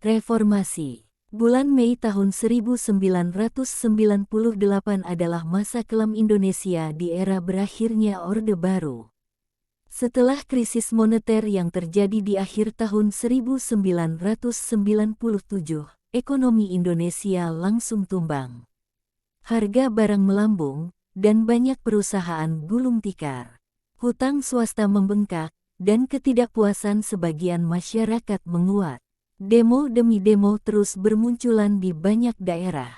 Reformasi. Bulan Mei tahun 1998 adalah masa kelam Indonesia di era berakhirnya Orde Baru. Setelah krisis moneter yang terjadi di akhir tahun 1997, ekonomi Indonesia langsung tumbang. Harga barang melambung, dan banyak perusahaan gulung tikar. Hutang swasta membengkak, dan ketidakpuasan sebagian masyarakat menguat. Demo demi demo terus bermunculan di banyak daerah.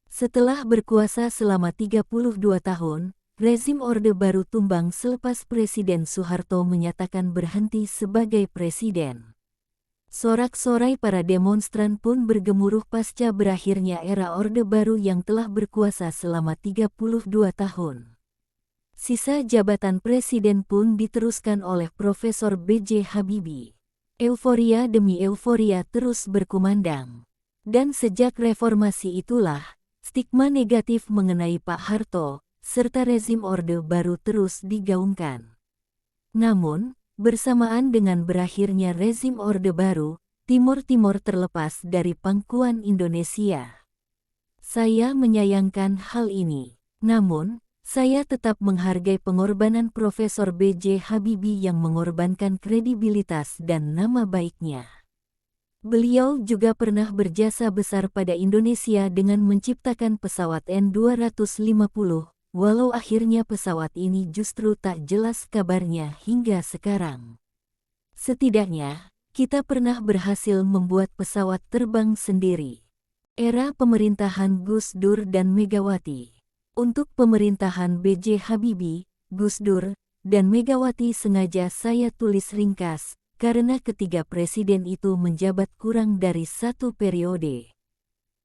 Setelah berkuasa selama 32 tahun, rezim Orde Baru tumbang selepas Presiden Soeharto menyatakan berhenti sebagai presiden. Sorak-sorai para demonstran pun bergemuruh pasca berakhirnya era Orde Baru yang telah berkuasa selama 32 tahun. Sisa jabatan presiden pun diteruskan oleh Profesor B.J. Habibie. Euforia demi euforia terus berkumandang. Dan sejak reformasi itulah, stigma negatif mengenai Pak Harto, serta rezim Orde Baru terus digaungkan. Namun, bersamaan dengan berakhirnya rezim Orde Baru, Timur Timur terlepas dari pangkuan Indonesia. Saya menyayangkan hal ini. Namun, saya tetap menghargai pengorbanan Profesor B.J. Habibie yang mengorbankan kredibilitas dan nama baiknya. Beliau juga pernah berjasa besar pada Indonesia dengan menciptakan pesawat N250, walau akhirnya pesawat ini justru tak jelas kabarnya hingga sekarang. Setidaknya, kita pernah berhasil membuat pesawat terbang sendiri. Era pemerintahan Gus Dur dan Megawati. Untuk pemerintahan B.J. Habibie, Gus Dur, dan Megawati sengaja saya tulis ringkas, karena ketiga presiden itu menjabat kurang dari satu periode.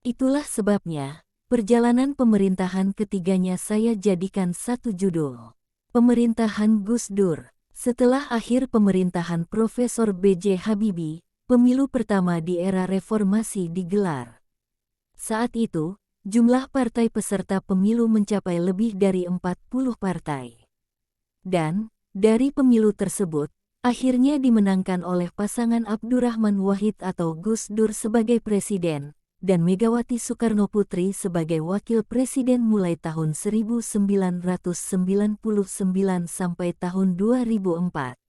Itulah sebabnya, perjalanan pemerintahan ketiganya saya jadikan satu judul. Pemerintahan Gus Dur. Setelah akhir pemerintahan Profesor B.J. Habibie, pemilu pertama di era reformasi digelar. Saat itu, jumlah partai peserta pemilu mencapai lebih dari 40 partai. Dan, dari pemilu tersebut, akhirnya dimenangkan oleh pasangan Abdurrahman Wahid atau Gus Dur sebagai presiden, dan Megawati Soekarnoputri sebagai wakil presiden mulai tahun 1999 sampai tahun 2004.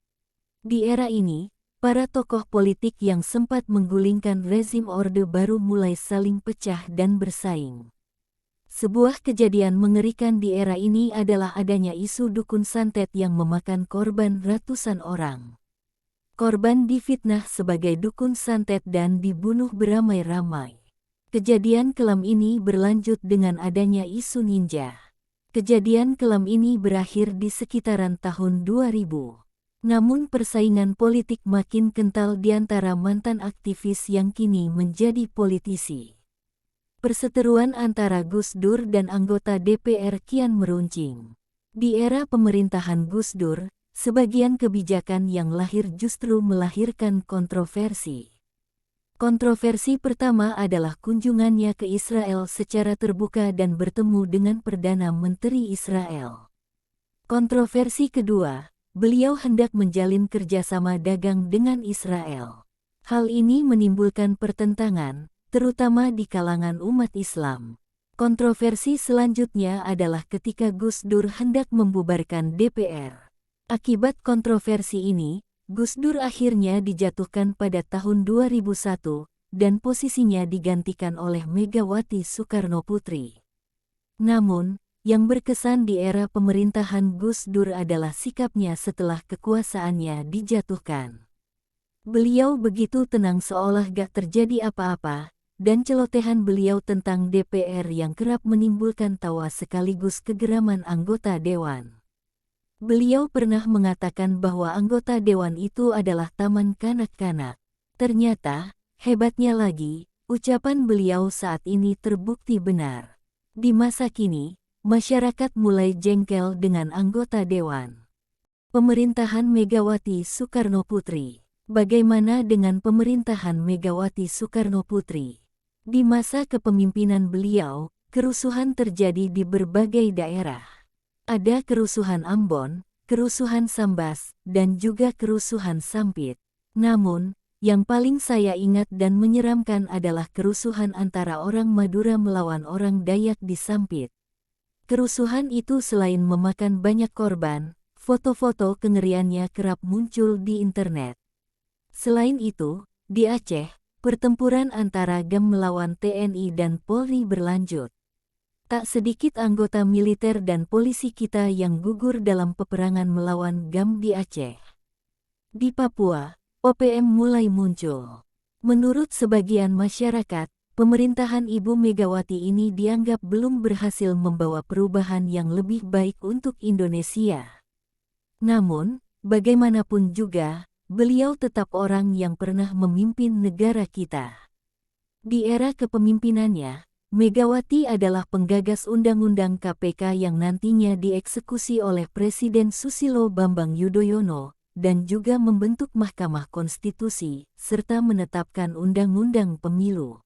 Di era ini, para tokoh politik yang sempat menggulingkan rezim Orde Baru mulai saling pecah dan bersaing. Sebuah kejadian mengerikan di era ini adalah adanya isu dukun santet yang memakan korban ratusan orang. Korban difitnah sebagai dukun santet dan dibunuh beramai-ramai. Kejadian kelam ini berlanjut dengan adanya isu ninja. Kejadian kelam ini berakhir di sekitaran tahun 2000. Namun persaingan politik makin kental di antara mantan aktivis yang kini menjadi politisi. Perseteruan antara Gus Dur dan anggota DPR kian meruncing. Di era pemerintahan Gus Dur, sebagian kebijakan yang lahir justru melahirkan kontroversi. Kontroversi pertama adalah kunjungannya ke Israel secara terbuka dan bertemu dengan Perdana Menteri Israel. Kontroversi kedua, beliau hendak menjalin kerjasama dagang dengan Israel. Hal ini menimbulkan pertentangan, terutama di kalangan umat Islam. Kontroversi selanjutnya adalah ketika Gus Dur hendak membubarkan DPR. Akibat kontroversi ini, Gus Dur akhirnya dijatuhkan pada tahun 2001, dan posisinya digantikan oleh Megawati Soekarnoputri. Namun, yang berkesan di era pemerintahan Gus Dur adalah sikapnya setelah kekuasaannya dijatuhkan. Beliau begitu tenang seolah gak terjadi apa-apa, dan celotehan beliau tentang DPR yang kerap menimbulkan tawa sekaligus kegeraman anggota dewan. Beliau pernah mengatakan bahwa anggota dewan itu adalah taman kanak-kanak. Ternyata, hebatnya lagi, ucapan beliau saat ini terbukti benar. Di masa kini, masyarakat mulai jengkel dengan anggota dewan. Pemerintahan Megawati Soekarnoputri. Bagaimana dengan pemerintahan Megawati Soekarnoputri? Di masa kepemimpinan beliau, kerusuhan terjadi di berbagai daerah. Ada kerusuhan Ambon, kerusuhan Sambas, dan juga kerusuhan Sampit. Namun, yang paling saya ingat dan menyeramkan adalah kerusuhan antara orang Madura melawan orang Dayak di Sampit. Kerusuhan itu selain memakan banyak korban, foto-foto kengeriannya kerap muncul di internet. Selain itu, di Aceh, pertempuran antara GAM melawan TNI dan Polri berlanjut. Tak sedikit anggota militer dan polisi kita yang gugur dalam peperangan melawan GAM di Aceh. Di Papua, OPM mulai muncul. Menurut sebagian masyarakat, pemerintahan Ibu Megawati ini dianggap belum berhasil membawa perubahan yang lebih baik untuk Indonesia. Namun, bagaimanapun juga, beliau tetap orang yang pernah memimpin negara kita. Di era kepemimpinannya, Megawati adalah penggagas Undang-Undang KPK yang nantinya dieksekusi oleh Presiden Susilo Bambang Yudhoyono, dan juga membentuk Mahkamah Konstitusi, serta menetapkan Undang-Undang Pemilu.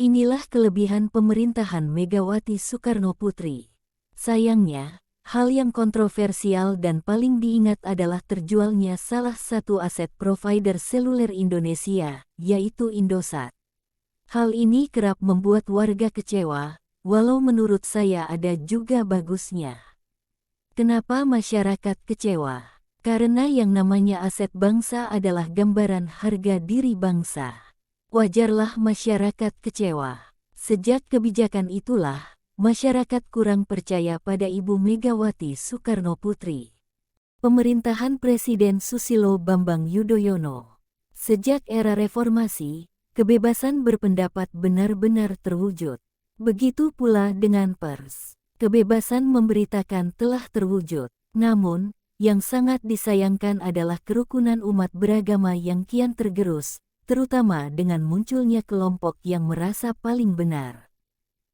Inilah kelebihan pemerintahan Megawati Soekarnoputri. Sayangnya, hal yang kontroversial dan paling diingat adalah terjualnya salah satu aset provider seluler Indonesia, yaitu Indosat. Hal ini kerap membuat warga kecewa, walau menurut saya ada juga bagusnya. Kenapa masyarakat kecewa? Karena yang namanya aset bangsa adalah gambaran harga diri bangsa. Wajarlah masyarakat kecewa. Sejak kebijakan itulah, masyarakat kurang percaya pada Ibu Megawati Soekarnoputri. Pemerintahan Presiden Susilo Bambang Yudhoyono. Sejak era reformasi, kebebasan berpendapat benar-benar terwujud. Begitu pula dengan pers. Kebebasan memberitakan telah terwujud. Namun, yang sangat disayangkan adalah kerukunan umat beragama yang kian tergerus, terutama dengan munculnya kelompok yang merasa paling benar.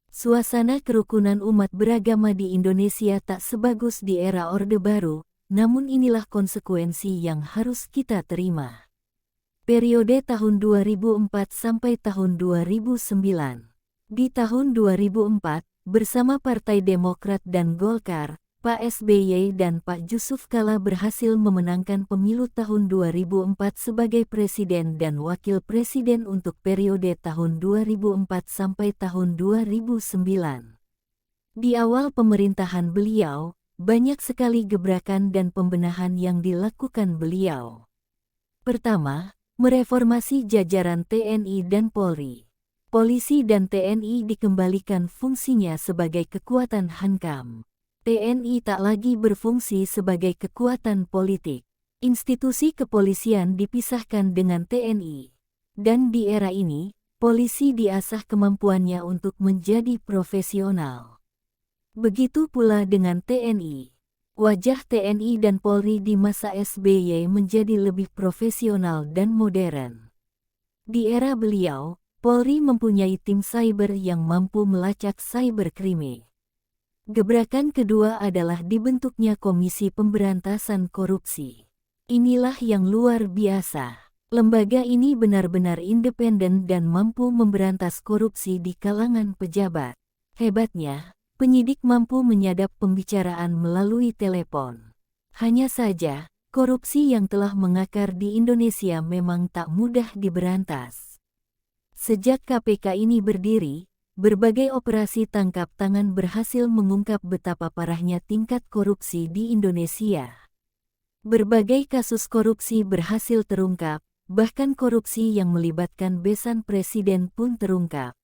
Suasana kerukunan umat beragama di Indonesia tak sebagus di era Orde Baru, namun inilah konsekuensi yang harus kita terima. Periode tahun 2004 sampai tahun 2009. Di tahun 2004, bersama Partai Demokrat dan Golkar, Pak SBY dan Pak Jusuf Kalla berhasil memenangkan pemilu tahun 2004 sebagai presiden dan wakil presiden untuk periode tahun 2004 sampai tahun 2009. Di awal pemerintahan beliau, banyak sekali gebrakan dan pembenahan yang dilakukan beliau. Pertama, mereformasi jajaran TNI dan Polri. Polisi dan TNI dikembalikan fungsinya sebagai kekuatan hankam. TNI tak lagi berfungsi sebagai kekuatan politik. Institusi kepolisian dipisahkan dengan TNI. Dan di era ini, polisi diasah kemampuannya untuk menjadi profesional. Begitu pula dengan TNI. Wajah TNI dan Polri di masa SBY menjadi lebih profesional dan modern. Di era beliau, Polri mempunyai tim cyber yang mampu melacak cyberkrime. Gebrakan kedua adalah dibentuknya Komisi Pemberantasan Korupsi. Inilah yang luar biasa. Lembaga ini benar-benar independen dan mampu memberantas korupsi di kalangan pejabat. Hebatnya, penyidik mampu menyadap pembicaraan melalui telepon. Hanya saja, korupsi yang telah mengakar di Indonesia memang tak mudah diberantas. Sejak KPK ini berdiri, berbagai operasi tangkap tangan berhasil mengungkap betapa parahnya tingkat korupsi di Indonesia. Berbagai kasus korupsi berhasil terungkap, bahkan korupsi yang melibatkan besan presiden pun terungkap.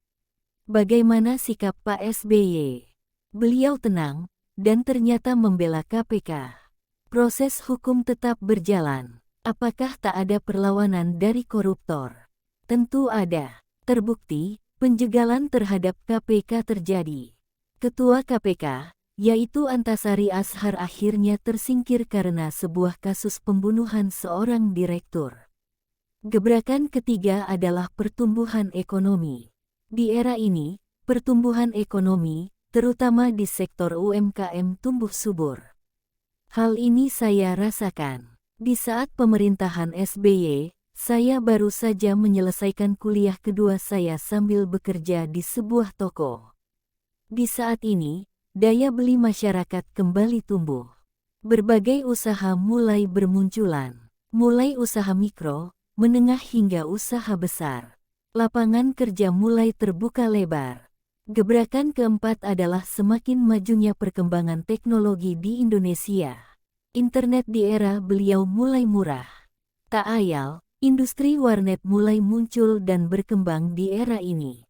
Bagaimana sikap Pak SBY? Beliau tenang, dan ternyata membela KPK. Proses hukum tetap berjalan. Apakah tak ada perlawanan dari koruptor? Tentu ada. Terbukti, penjegalan terhadap KPK terjadi. Ketua KPK, yaitu Antasari Ashar akhirnya tersingkir karena sebuah kasus pembunuhan seorang direktur. Gebrakan ketiga adalah pertumbuhan ekonomi. Di era ini, pertumbuhan ekonomi, terutama di sektor UMKM tumbuh subur. Hal ini saya rasakan. Di saat pemerintahan SBY, saya baru saja menyelesaikan kuliah kedua saya sambil bekerja di sebuah toko. Di saat ini, daya beli masyarakat kembali tumbuh. Berbagai usaha mulai bermunculan. Mulai usaha mikro, menengah hingga usaha besar. Lapangan kerja mulai terbuka lebar. Gebrakan keempat adalah semakin majunya perkembangan teknologi di Indonesia. Internet di era beliau mulai murah. Tak ayal, industri warnet mulai muncul dan berkembang di era ini.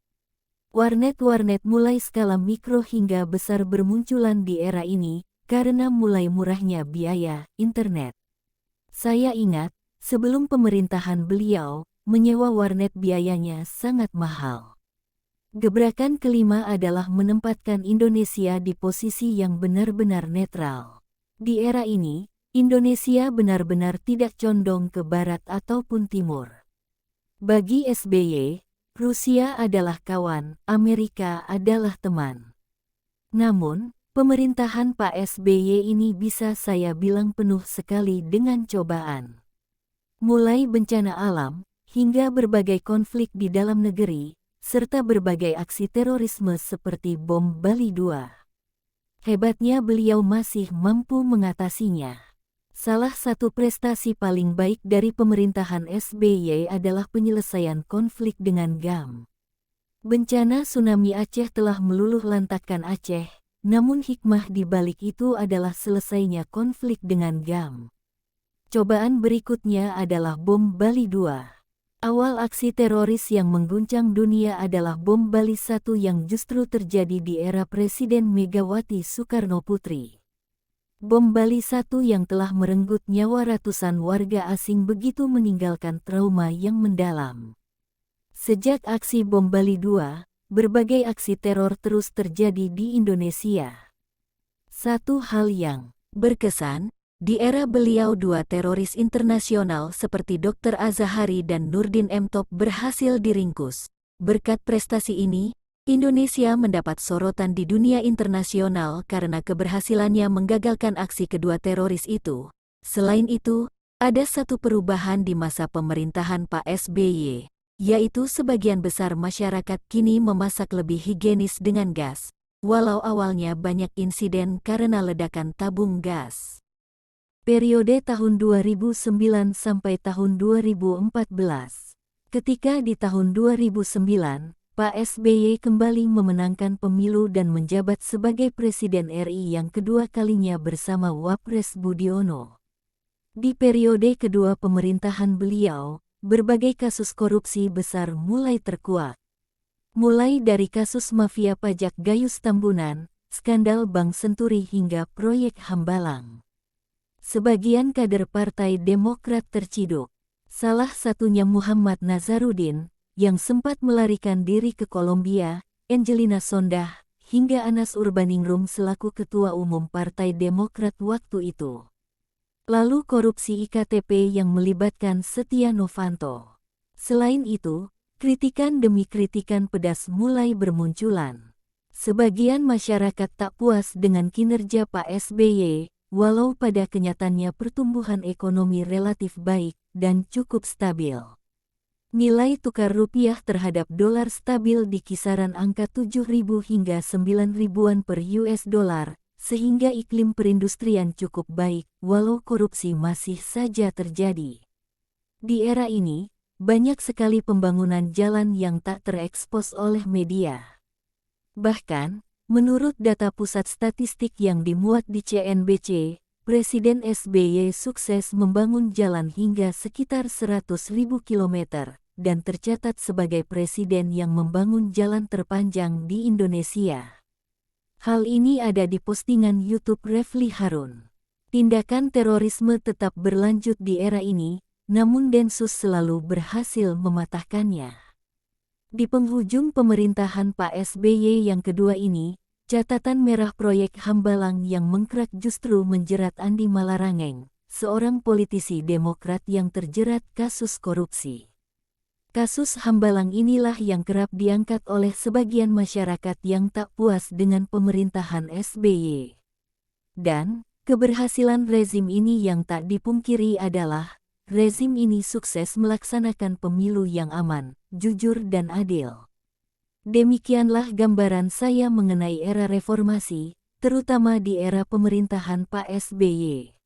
Warnet-warnet mulai skala mikro hingga besar bermunculan di era ini, karena mulai murahnya biaya internet. Saya ingat, sebelum pemerintahan beliau, menyewa warnet biayanya sangat mahal. Gebrakan kelima adalah menempatkan Indonesia di posisi yang benar-benar netral. Di era ini, Indonesia benar-benar tidak condong ke barat ataupun timur. Bagi SBY, Rusia adalah kawan, Amerika adalah teman. Namun, pemerintahan Pak SBY ini bisa saya bilang penuh sekali dengan cobaan. Mulai bencana alam, hingga berbagai konflik di dalam negeri, serta berbagai aksi terorisme seperti bom Bali 2. Hebatnya beliau masih mampu mengatasinya. Salah satu prestasi paling baik dari pemerintahan SBY adalah penyelesaian konflik dengan GAM. Bencana tsunami Aceh telah meluluh lantakkan Aceh, namun hikmah di balik itu adalah selesainya konflik dengan GAM. Cobaan berikutnya adalah bom Bali 2. Awal aksi teroris yang mengguncang dunia adalah bom Bali 1 yang justru terjadi di era Presiden Megawati Soekarno Putri. Bom Bali 1 yang telah merenggut nyawa ratusan warga asing begitu meninggalkan trauma yang mendalam. Sejak aksi bom Bali 2, berbagai aksi teror terus terjadi di Indonesia. Satu hal yang berkesan, di era beliau dua teroris internasional seperti Dr. Azahari dan Nurdin M. Top berhasil diringkus. Berkat prestasi ini, Indonesia mendapat sorotan di dunia internasional karena keberhasilannya menggagalkan aksi kedua teroris itu. Selain itu, ada satu perubahan di masa pemerintahan Pak SBY, yaitu sebagian besar masyarakat kini memasak lebih higienis dengan gas, walau awalnya banyak insiden karena ledakan tabung gas. Periode tahun 2009 sampai tahun 2014. Ketika di tahun 2009, Pak SBY kembali memenangkan pemilu dan menjabat sebagai Presiden RI yang kedua kalinya bersama Wapres Budiono. Di periode kedua pemerintahan beliau, berbagai kasus korupsi besar mulai terkuak. Mulai dari kasus mafia pajak Gayus Tambunan, skandal Bank Senturi hingga proyek Hambalang. Sebagian kader Partai Demokrat terciduk. Salah satunya Muhammad Nazarudin, yang sempat melarikan diri ke Kolombia, Angelina Sondah, hingga Anas Urbaningrum selaku Ketua Umum Partai Demokrat waktu itu. Lalu korupsi IKTP yang melibatkan Setia Novanto. Selain itu, kritikan demi kritikan pedas mulai bermunculan. Sebagian masyarakat tak puas dengan kinerja Pak SBY, walau pada kenyataannya pertumbuhan ekonomi relatif baik dan cukup stabil. Nilai tukar rupiah terhadap dolar stabil di kisaran angka 7.000 hingga 9.000-an per US dollar, sehingga iklim perindustrian cukup baik, walau korupsi masih saja terjadi. Di era ini, banyak sekali pembangunan jalan yang tak terekspos oleh media. Bahkan, menurut data pusat statistik yang dimuat di CNBC, Presiden SBY sukses membangun jalan hingga sekitar 100.000 kilometer, dan tercatat sebagai presiden yang membangun jalan terpanjang di Indonesia. Hal ini ada di postingan YouTube Refli Harun. Tindakan terorisme tetap berlanjut di era ini, namun Densus selalu berhasil mematahkannya. Di penghujung pemerintahan Pak SBY yang kedua ini, catatan merah proyek Hambalang yang mengkrak justru menjerat Andi Malarangeng, seorang politisi Demokrat yang terjerat kasus korupsi. Kasus Hambalang inilah yang kerap diangkat oleh sebagian masyarakat yang tak puas dengan pemerintahan SBY. Dan, keberhasilan rezim ini yang tak dipungkiri adalah, rezim ini sukses melaksanakan pemilu yang aman, jujur dan adil. Demikianlah gambaran saya mengenai era reformasi, terutama di era pemerintahan Pak SBY.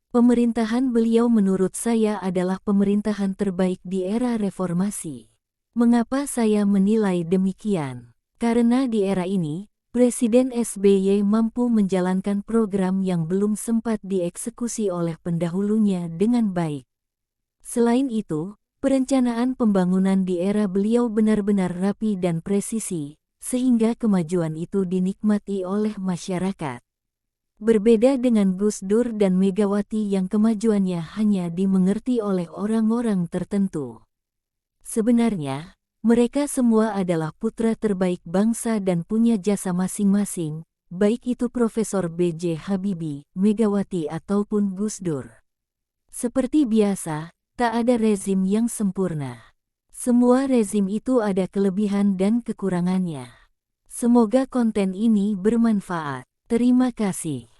Pemerintahan beliau menurut saya adalah pemerintahan terbaik di era reformasi. Mengapa saya menilai demikian? Karena di era ini, Presiden SBY mampu menjalankan program yang belum sempat dieksekusi oleh pendahulunya dengan baik. Selain itu, perencanaan pembangunan di era beliau benar-benar rapi dan presisi, sehingga kemajuan itu dinikmati oleh masyarakat. Berbeda dengan Gus Dur dan Megawati yang kemajuannya hanya dimengerti oleh orang-orang tertentu. Sebenarnya, mereka semua adalah putra terbaik bangsa dan punya jasa masing-masing, baik itu Profesor B.J. Habibie, Megawati ataupun Gus Dur. Seperti biasa, tak ada rezim yang sempurna. Semua rezim itu ada kelebihan dan kekurangannya. Semoga konten ini bermanfaat. Terima kasih.